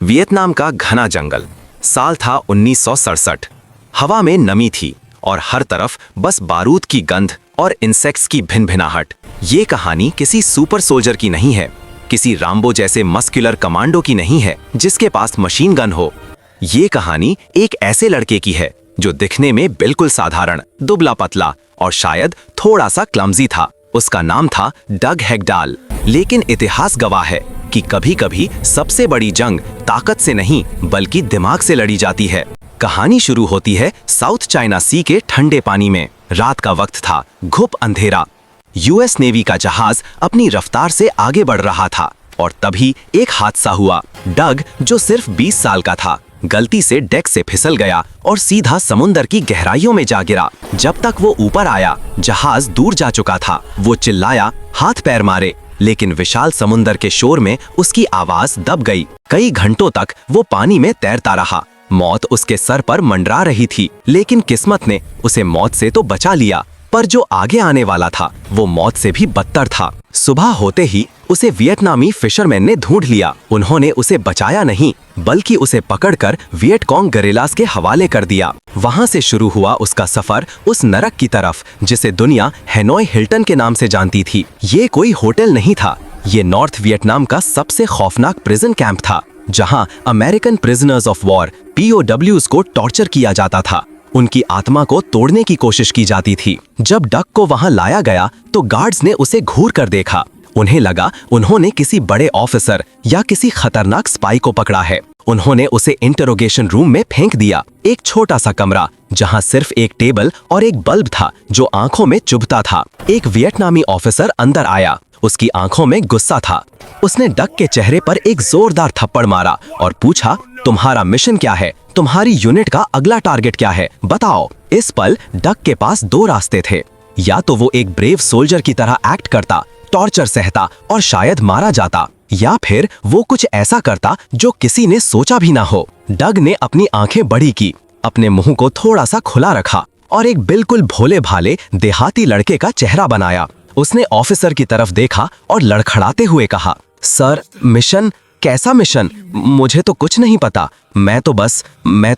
Vietnam का घना जंगल। साल था 1967। हवा में नमी थी और हर तरफ बस बारूद की गंध और इंसेक्ट्स की भिनभिनाहट। ये कहानी किसी सुपर सोल्जर की नहीं है, किसी राम्बो जैसे मस्कुलर कमांडो की नहीं है जिसके पास मशीन गन हो। ये कहानी एक ऐसे लड़के की है जो दिखने में बिल्कुल साधारण, दुबला पतला और शायद थोड़ा सा क्लमजी था। उसका नाम था डग हेगडाल। लेकिन इतिहास गवाह है कि कभी-कभी सबसे बड़ी जंग ताकत से नहीं बल्कि दिमाग से लड़ी जाती है। कहानी शुरू होती है साउथ चाइना सी के ठंडे पानी में। रात का वक्त था, घुप अंधेरा। यूएस नेवी का जहाज अपनी रफ्तार से आगे बढ़ रहा था और तभी एक हादसा हुआ। डग, जो सिर्फ 20 साल का था, गलती से डेक से फिसल गया और सीधा समुंदर की गहराइयों में जा गिरा। जब तक वो ऊपर आया, जहाज दूर जा चुका था। वो चिल्लाया, हाथ पैर मारे, लेकिन विशाल समुंदर के शोर में उसकी आवाज दब गई। कई घंटों तक वो पानी में तैरता रहा। मौत उसके सर पर मंडरा रही थी, लेकिन किस्मत ने उसे मौत से तो बचा लिया, पर जो आगे आने वाला था वो मौत से भी बदतर था। सुबह होते ही उसे वियतनामी फिशरमैन ने ढूंढ लिया। उन्होंने उसे बचाया नहीं बल्कि उसे पकड़कर वियतकॉन्ग गरिल्लास के हवाले कर दिया। वहां से शुरू हुआ उसका सफर उस नरक की तरफ जिसे दुनिया हैनोई हिल्टन के नाम से जानती थी। ये कोई होटल नहीं था, ये नॉर्थ वियतनाम का सबसे खौफनाक प्रिजन कैंप था, जहां American prisoners of war POWs को टॉर्चर किया जाता था। उनकी आत्मा को तोड़ने की कोशिश की जाती थी। जब डग को वहां लाया गया तो गार्ड्स ने उसे घूर कर देखा। उन्हें लगा उन्होंने किसी बड़े ऑफिसर या किसी खतरनाक स्पाई को पकड़ा है। उन्होंने उसे इंटरोगेशन रूम में फेंक दिया, एक छोटा सा कमरा जहां सिर्फ एक टेबल और एक बल्ब था जो आंखों में चुभता था। एक वियतनामी ऑफिसर अंदर आया, उसकी आंखों में गुस्सा था। उसने डग के चेहरे पर एक जोरदार थप्पड़ मारा और पूछा, तुम्हारा मिशन क्या है? तुम्हारी यूनिट का अगला टारगेट क्या है? बताओ। इस पल डग के पास दो रास्ते थे। या तो वो एक ब्रेव सोल्जर की तरह एक्ट करता, टॉर्चर सहता और शायद मारा जाता, या फिर वो कुछ ऐसा करता जो किसी ने सोचा भी ना हो। डग ने अपनी आंखें बड़ी की, अपने मुंह को थोड़ा सा खुला रखा और एक बिल्कुल भोले भाले देहाती लड़के का चेहरा बनाया। उसने ऑफिसर की तरफ देखा और लड़खड़ाते हुए कहा, सर, मिशन? कैसा मिशन? मुझे तो कुछ नहीं पता। मैं तो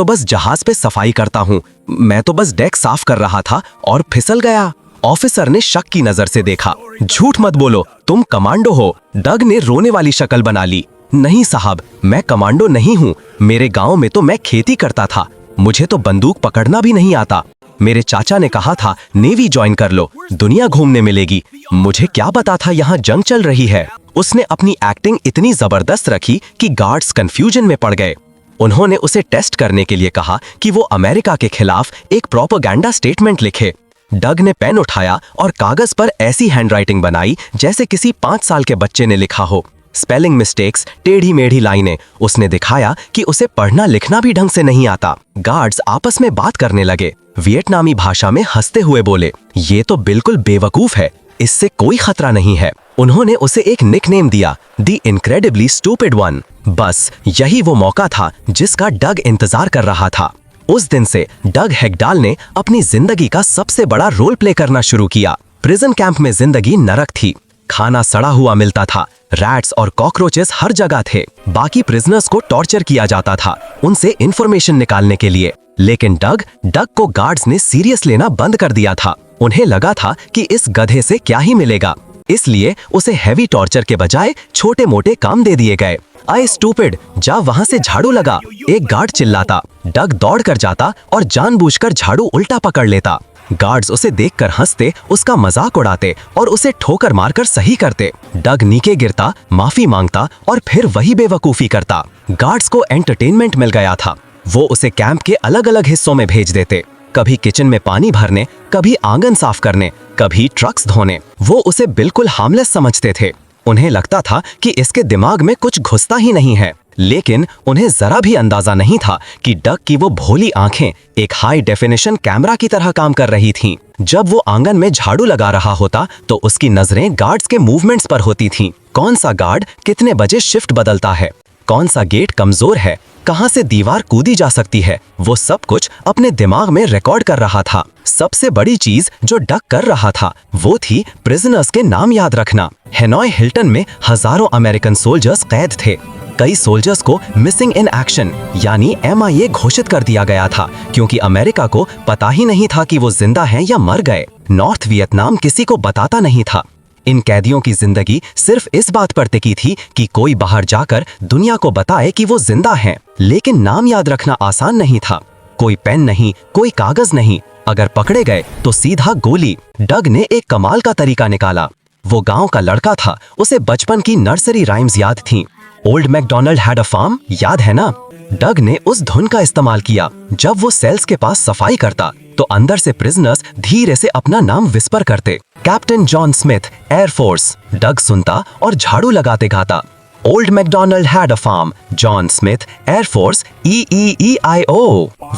बस जहाज पे सफाई करता हूँ। मैं तो बस डेक साफ कर रहा था और फिसल गया। ऑफिसर ने शक की नजर से देखा। झूठ मत बोलो, तुम कमांडो हो। डग ने रोने वाली शक्ल बना ली। नहीं साहब, मैं कमांडो नहीं हूँ। मेरे गांव में तो मैं खेती करता था। मुझे तो बंदूक पकड़ना भी नहीं आता। मेरे चाचा ने कहा था नेवी ज्वाइन कर लो, दुनिया घूमने मिलेगी। मुझे क्या पता था यहाँ जंग चल रही है। उसने अपनी एक्टिंग इतनी जबरदस्त रखी कि गार्ड्स कंफ्यूजन में पड़ गए। उन्होंने उसे टेस्ट करने के लिए कहा कि वो अमेरिका के खिलाफ एक प्रोपेगेंडा स्टेटमेंट लिखे। डग ने पेन उठाया और कागज पर ऐसी हैंडराइटिंग बनाई जैसे किसी 5 साल के बच्चे ने लिखा हो। स्पेलिंग मिस्टेक्स, टेढ़ी मेढ़ी लाइनें। उसने दिखाया कि उसे पढ़ना लिखना भी ढंग से नहीं आता। गार्ड्स आपस में बात करने लगे। वियतनामी भाषा में हंसते हुए बोले, ये तो बिल्कुल बेवकूफ है, इससे कोई खतरा नहीं है। उन्होंने उसे एक निकनेम दिया, द इनक्रेडिबली स्टूपिड वन। बस यही वो मौका था जिसका डग इंतजार कर रहा था। उस दिन से डग हेगडाल ने अपनी जिंदगी का सबसे बड़ा रोल प्ले करना शुरू किया। प्रिजन कैंप में जिंदगी नरक थी। खाना सड़ा हुआ मिलता था, रैट्स और कॉकरोचेस हर जगह थे। बाकी प्रिजनर्स को टॉर्चर किया जाता था उनसे इंफॉर्मेशन निकालने के लिए। लेकिन डग को गार्ड्स ने सीरियस लेना बंद कर दिया था। उन्हें लगा था कि इस गधे से क्या ही मिलेगा, इसलिए उसे हैवी टॉर्चर के बजाय छोटे मोटे काम दे दिए गए। आई स्टूपिड, जा वहां से झाड़ू लगा, एक गार्ड चिल्लाता। डग दौड़ कर जाता और जानबूझकर झाड़ू उल्टा पकड़ लेता। गार्ड्स उसे देखकर हंसते, उसका मजाक उड़ाते और उसे ठोकर मारकर सही करते। डग नीचे गिरता, माफी मांगता और फिर वही बेवकूफी करता। गार्ड्स को एंटरटेनमेंट मिल गया था। वो उसे कैंप के अलग अलग हिस्सों में भेज देते, कभी किचन में पानी भरने, कभी आंगन साफ करने, कभी ट्रक्स धोने। वो उसे बिल्कुल हार्मलेस समझते थे। उन्हें लगता था कि इसके दिमाग में कुछ घुसता ही नहीं है। लेकिन उन्हें जरा भी अंदाजा नहीं था कि डग की वो भोली आंखें एक हाई डेफिनेशन कैमरा की तरह काम कर रही थीं। जब वो आंगन में झाड़ू लगा रहा होता तो उसकी नजरें गार्ड्स के मूवमेंट्स पर होती थीं। कौन सा गार्ड कितने बजे शिफ्ट बदलता है, कौन सा गेट कमजोर है, कहां से दीवार कूदी जा सकती है, वो सब कुछ अपने दिमाग में रिकॉर्ड कर रहा था। सबसे बड़ी चीज जो डग कर रहा था वो थी प्रिजनर्स के नाम याद रखना। हैनोई हिल्टन में हजारों अमेरिकन सोल्जर्स कैद थे। कई सोल्जर्स को मिसिंग इन एक्शन यानी MIA घोषित कर दिया गया था, क्योंकि अमेरिका को पता ही नहीं था कि वो जिंदा हैं या मर गए। नॉर्थ वियतनाम किसी को बताता नहीं था। इन कैदियों की जिंदगी सिर्फ इस बात पर टिकी थी कि कोई बाहर जाकर दुनिया को बताए कि वो जिंदा हैं। लेकिन नाम याद रखना आसान नहीं था। कोई पेन नहीं, कोई कागज नहीं, अगर पकड़े गए तो सीधा गोली। डग ने एक कमाल का तरीका निकाला। वो गांव का लड़का था, उसे बचपन की नर्सरी राइम्स याद थीं। Old MacDonald had a farm, याद है ना? डग ने उस धुन का इस्तेमाल किया। जब वो सेल्स के पास सफाई करता तो अंदर से प्रिजनर्स धीरे से अपना नाम विस्पर करते, captain John Smith, air force. Doug सुनता और झाड़ू लगाते गाता, old MacDonald had a farm, John Smith, air force, EEEIO।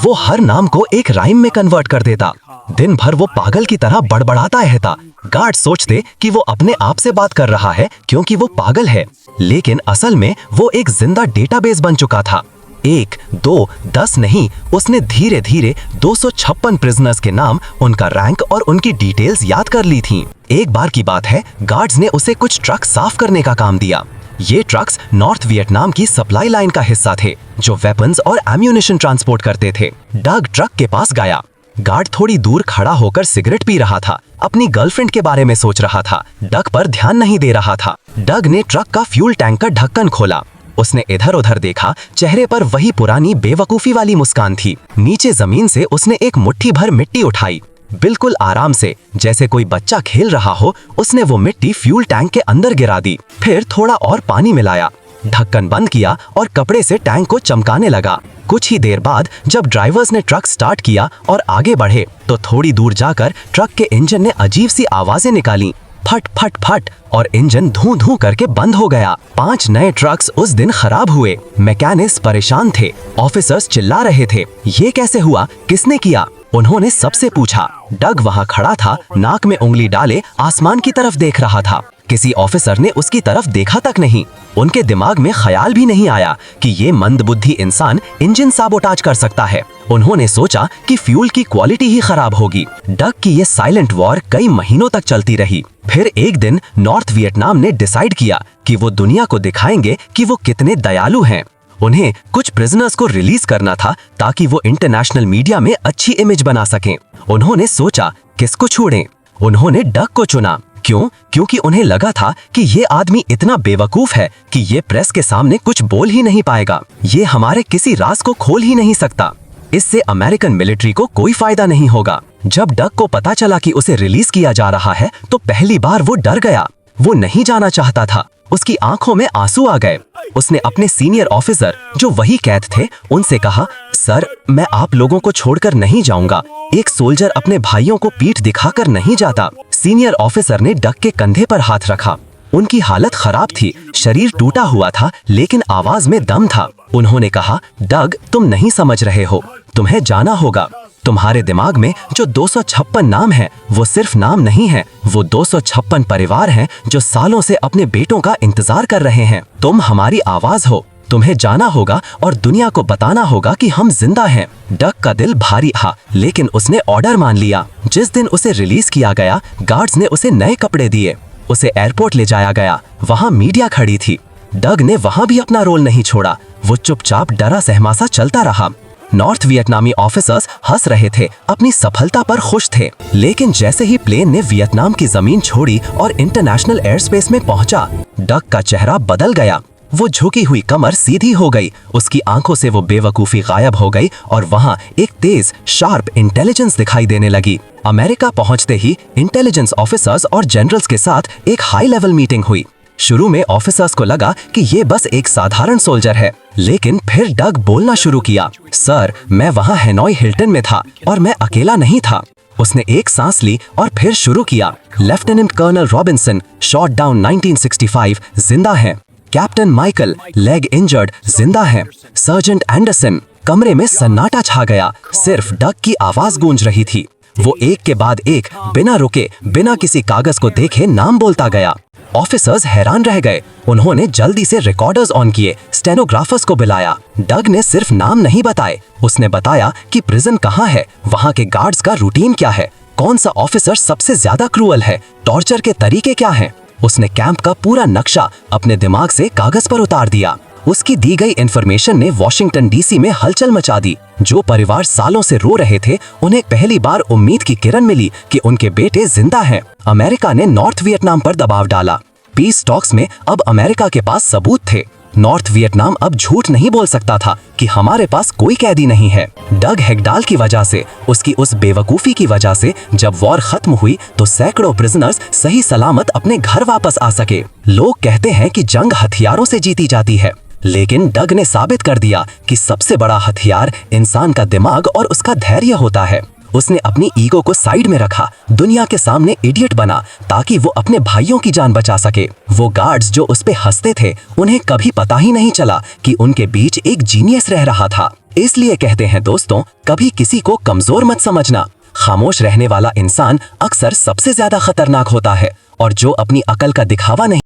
वो हर नाम को एक राइम में कन्वर्ट कर देता। दिन भर वो पागल की तरह बड़बड़ाता रहता। गार्ड सोचते कि वो अपने आप से बात कर रहा है क्योंकि वो पागल है, लेकिन असल में वो एक जिंदा डेटाबेस बन चुका था। 1, 2, 10 नहीं, उसने धीरे धीरे 256 प्रिजनर्स के नाम, उनका रैंक और उनकी डिटेल्स याद कर ली थीं। एक बार की बात है, गार्ड्स ने उसे कुछ ट्रक साफ करने का काम दिया। ये ट्रक्स नॉर्थ वियतनाम की सप्लाई लाइन का हिस्सा थे, जो वेपन्स और एम्यूनिशन ट्रांसपोर्ट करते थे। डग ट्रक के पास गया। गार्ड थोड़ी दूर खड़ा होकर सिगरेट पी रहा था, अपनी गर्लफ्रेंड के बारे में सोच रहा था, डग पर ध्यान नहीं दे रहा था। डग ने ट्रक का फ्यूल टैंक का ढक्कन खोला। उसने इधर उधर देखा, चेहरे पर वही पुरानी बेवकूफी वाली मुस्कान थी। नीचे जमीन से उसने एक मुट्ठी भर मिट्टी उठाई। बिल्कुल आराम से, जैसे कोई बच्चा खेल रहा हो, उसने वो मिट्टी फ्यूल टैंक के अंदर गिरा दी। फिर थोड़ा और पानी मिलाया, ढक्कन बंद किया और कपड़े से टैंक को चमकाने लगा। कुछ ही देर बाद जब ड्राइवर्स ने ट्रक स्टार्ट किया और आगे बढ़े, तो थोड़ी दूर जाकर ट्रक के इंजन ने अजीब सी आवाजें निकाली, फट फट फट, और इंजन धू धू करके बंद हो गया। 5 नए ट्रक्स उस दिन खराब हुए। मैकेनिक्स परेशान थे, ऑफिसर्स चिल्ला रहे थे, ये कैसे हुआ, किसने किया? उन्होंने सबसे पूछा। डग वहां खड़ा था, नाक में उंगली डाले आसमान की तरफ देख रहा था। किसी ऑफिसर ने उसकी तरफ देखा तक नहीं। उनके दिमाग में ख्याल भी नहीं आया कि ये मंदबुद्धि इंसान इंजन साबोटाज कर सकता है। उन्होंने सोचा कि फ्यूल की क्वालिटी ही खराब होगी। डग की ये साइलेंट वॉर कई महीनों तक चलती रही। फिर एक दिन नॉर्थ वियतनाम ने डिसाइड किया कि वो दुनिया को दिखाएंगे कि वो कितने दयालु हैं। उन्हें कुछ प्रिजनर्स को रिलीज करना था ताकि वो इंटरनेशनल मीडिया में अच्छी इमेज बना सकें। उन्होंने सोचा किसको छोड़ें। उन्होंने डग को चुना। क्यों? क्योंकि उन्हें लगा था कि ये आदमी इतना बेवकूफ है कि ये प्रेस के सामने कुछ बोल ही नहीं पाएगा, ये हमारे किसी राज को खोल ही नहीं सकता। इससे अमेरिकन मिलिट्री को कोई फायदा नहीं होगा। जब डग को पता चला कि उसे रिलीज किया जा रहा है तो पहली बार वो डर गया। वो नहीं जाना चाहता था। उसकी आंखों में आंसू आ गए। उसने अपने सीनियर ऑफिसर, जो वही कैद थे, उनसे कहा, सर, मैं आप लोगों को छोड़कर नहीं जाऊंगा। एक सोल्जर अपने भाइयों को पीठ दिखाकर नहीं जाता। सीनियर ऑफिसर ने डग के कंधे पर हाथ रखा। उनकी हालत खराब थी, शरीर टूटा हुआ था, लेकिन आवाज में दम था। उन्होंने कहा, डग, तुम नहीं समझ रहे हो, तुम्हें जाना होगा। तुम्हारे दिमाग में जो 256 नाम हैं, वो सिर्फ नाम नहीं है, वो 256 परिवार हैं जो सालों से अपने बेटों का इंतजार कर रहे हैं। तुम हमारी आवाज हो, तुम्हें जाना होगा और दुनिया को बताना होगा कि हम जिंदा हैं। डग का दिल भारी था, लेकिन उसने ऑर्डर मान लिया। जिस दिन उसे रिलीज किया गया, गार्ड्स ने उसे नए कपड़े दिए। उसे एयरपोर्ट ले जाया गया। वहाँ मीडिया खड़ी थी। डग ने वहाँ भी अपना रोल नहीं छोड़ा। वो चुपचाप डरा सहमा सा चलता रहा। नॉर्थ वियतनामी ऑफिसर्स हंस रहे थे, अपनी सफलता पर खुश थे। लेकिन जैसे ही प्लेन ने वियतनाम की जमीन छोड़ी और इंटरनेशनल एयर स्पेस में पहुंचा, डग का चेहरा बदल गया। वो झुकी हुई कमर सीधी हो गई, उसकी आंखों से वो बेवकूफी गायब हो गई और वहां एक तेज, शार्प इंटेलिजेंस दिखाई देने लगी। अमेरिका पहुंचते ही इंटेलिजेंस ऑफिसर्स और जनरल्स के साथ एक हाई लेवल मीटिंग हुई। शुरू में ऑफिसर्स को लगा कि ये बस एक साधारण सोल्जर है, लेकिन फिर डग बोलना शुरू किया। सर, मैं वहाँ हैनोई हिल्टन में था और मैं अकेला नहीं था। उसने एक सांस ली और फिर शुरू किया। Lieutenant colonel Robinson, shot down 1965, जिंदा है। कैप्टन माइकल, लेग इंजर्ड, जिंदा है। Sergeant Anderson. कमरे में सन्नाटा छा गया, सिर्फ डग की आवाज गूंज रही थी। वो एक के बाद एक, बिना रुके, बिना किसी कागज को देखे नाम बोलता गया। ऑफिसर्स हैरान रह गए। उन्होंने जल्दी से रिकॉर्डर्स ऑन किए, स्टेनोग्राफर्स को बुलाया। डग ने सिर्फ नाम नहीं बताए, उसने बताया कि प्रिजन कहाँ है, वहाँ के गार्ड्स का रूटीन क्या है, कौन सा ऑफिसर सबसे ज्यादा क्रूअल है, टॉर्चर के तरीके क्या हैं। उसने कैंप का पूरा नक्शा अपने दिमाग से कागज पर उतार दिया। उसकी दी गई इन्फॉर्मेशन ने वॉशिंगटन डीसी में हलचल मचा दी। जो परिवार सालों से रो रहे थे, उन्हें पहली बार उम्मीद की किरण मिली कि उनके बेटे जिंदा हैं। अमेरिका ने नॉर्थ वियतनाम पर दबाव डाला। पीस टॉक्स में अब अमेरिका के पास सबूत थे। नॉर्थ वियतनाम अब झूठ नहीं बोल सकता था कि हमारे पास कोई कैदी नहीं है। डग हेगडाल की वजह से, उसकी उस बेवकूफ़ी की वजह से जब वॉर खत्म हुई तो सैकड़ों प्रिजनर्स सही सलामत अपने घर वापस आ सके। लोग कहते हैं कि जंग हथियारों से जीती जाती है, लेकिन डग ने साबित कर दिया कि सबसे बड़ा हथियार इंसान का दिमाग और उसका धैर्य होता है। उसने अपनी ईगो को साइड में रखा, दुनिया के सामने इडियट बना ताकि वो अपने भाइयों की जान बचा सके। वो गार्ड्स जो उस पे हंसते थे, उन्हें कभी पता ही नहीं चला कि उनके बीच एक जीनियस रह रहा था। इसलिए कहते हैं दोस्तों, कभी किसी को कमजोर मत समझना। खामोश रहने वाला इंसान अक्सर सबसे ज्यादा खतरनाक होता है, और जो अपनी अकल का दिखावा नहीं